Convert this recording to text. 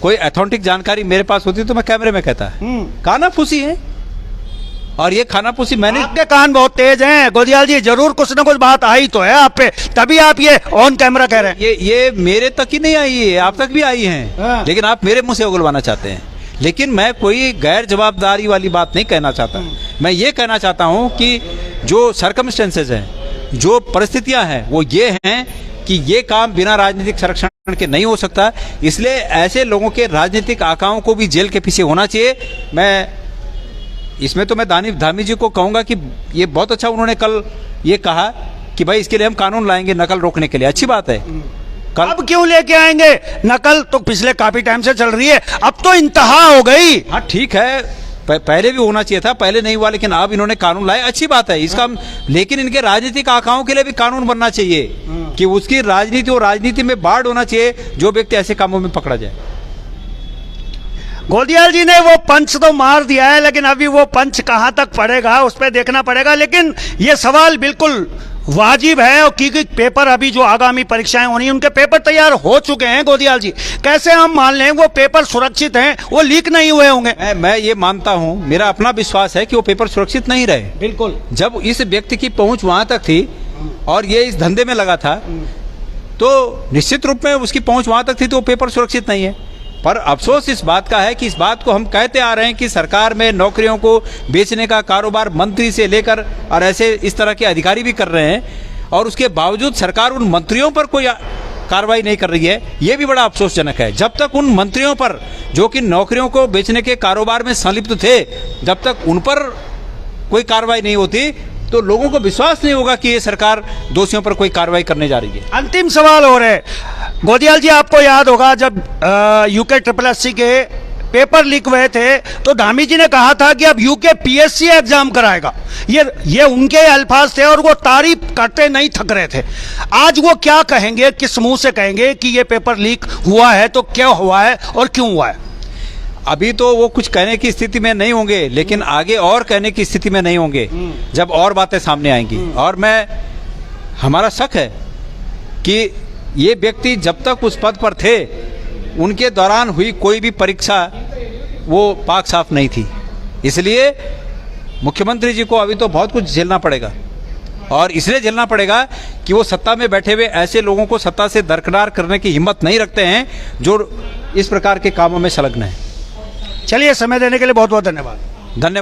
कोई अथेंटिक जानकारी मेरे पास होती तो मैं कैमरे में कहता है। खानाफूसी है, और ये खानाफूसी मैंने। आपके कान बहुत तेज हैं गोदियाल जी, जरूर कुछ ना कुछ बात आई तो है आप पे, तभी आप ये ऑन कैमरा कह रहे हैं। ये मेरे तक ही नहीं आई है, आप तक भी आई है, लेकिन आप मेरे मुंह से उगलवाना चाहते हैं। लेकिन मैं कोई गैर जवाबदारी वाली बात नहीं कहना चाहता। मैं ये कहना चाहता हूँ कि जो सर्कमस्टेंसेज हैं, जो परिस्थितियां हैं, वो ये हैं कि ये काम बिना राजनीतिक संरक्षण के नहीं हो सकता। इसलिए ऐसे लोगों के राजनीतिक आकाओं को भी जेल के पीछे होना चाहिए। मैं इसमें तो मैं धामी जी को कहूंगा कि ये बहुत अच्छा उन्होंने कल ये कहा कि भाई इसके लिए हम कानून लाएंगे नकल रोकने के लिए। अच्छी बात है। अब क्यों लेके आएंगे नकल? तो पिछले काफी टाइम से चल रही है, अब तो इंतहा हो गई। हाँ ठीक है, पहले भी होना चाहिए था, पहले नहीं हुआ, लेकिन अब इन्होंने कानून लाया, अच्छी बात है इसका। लेकिन इनके राजनीतिक आकाओं के लिए भी कानून बनना चाहिए कि उसकी राजनीति और राजनीति में बाढ़ होना चाहिए जो व्यक्ति ऐसे कामों में पकड़ा जाए। गोदियाल जी ने वो पंच तो मार दिया है, लेकिन अभी वो पंच कहां तक पड़ेगा उस पर देखना पड़ेगा। लेकिन ये सवाल बिल्कुल वाजिब है, और क्योंकि पेपर अभी जो आगामी परीक्षाएं होनी, उनके पेपर तैयार हो चुके हैं गोदियाल जी, कैसे हम मान लें वो पेपर सुरक्षित हैं, वो लीक नहीं हुए होंगे? मैं ये मानता हूं, मेरा अपना विश्वास है कि वो पेपर सुरक्षित नहीं रहे। बिल्कुल। जब इस व्यक्ति की पहुंच वहां तक थी और ये इस धंधे में लगा था, तो निश्चित रूप में उसकी पहुंच वहां तक थी, तो वो पेपर सुरक्षित नहीं है। पर अफसोस इस बात का है कि इस बात को हम कहते आ रहे हैं कि सरकार में नौकरियों को बेचने का कारोबार मंत्री से लेकर और ऐसे इस तरह के अधिकारी भी कर रहे हैं, और उसके बावजूद सरकार उन मंत्रियों पर कोई कार्रवाई नहीं कर रही है। ये भी बड़ा अफसोसजनक है। जब तक उन मंत्रियों पर जो कि नौकरियों को बेचने के कारोबार में संलिप्त थे, जब तक उन पर कोई कार्रवाई नहीं होती, तो लोगों को विश्वास नहीं होगा कि ये सरकार दोषियों पर कोई कार्रवाई करने जा रही है। अंतिम सवाल हो रहे गोदियाल जी, आपको याद होगा जब यूके SSC के पेपर लीक हुए थे, तो धामी जी ने कहा था कि अब यूके PSC एग्जाम कराएगा। ये उनके अल्फाज थे और वो तारीफ करते नहीं थक रहे थे। आज वो क्या कहेंगे, किस मुंह से कहेंगे कि ये पेपर लीक हुआ है तो क्या हुआ है और क्यों हुआ है? अभी तो वो कुछ कहने की स्थिति में नहीं होंगे, लेकिन आगे और कहने की स्थिति में नहीं होंगे जब और बातें सामने आएंगी। और हमारा शक है कि ये व्यक्ति जब तक उस पद पर थे, उनके दौरान हुई कोई भी परीक्षा वो पाक साफ नहीं थी। इसलिए मुख्यमंत्री जी को अभी तो बहुत कुछ झेलना पड़ेगा, और इसलिए झेलना पड़ेगा कि वो सत्ता में बैठे हुए ऐसे लोगों को सत्ता से दरकिनार करने की हिम्मत नहीं रखते हैं जो इस प्रकार के कामों में संलग्न है। चलिए, समय देने के लिए बहुत बहुत धन्यवाद।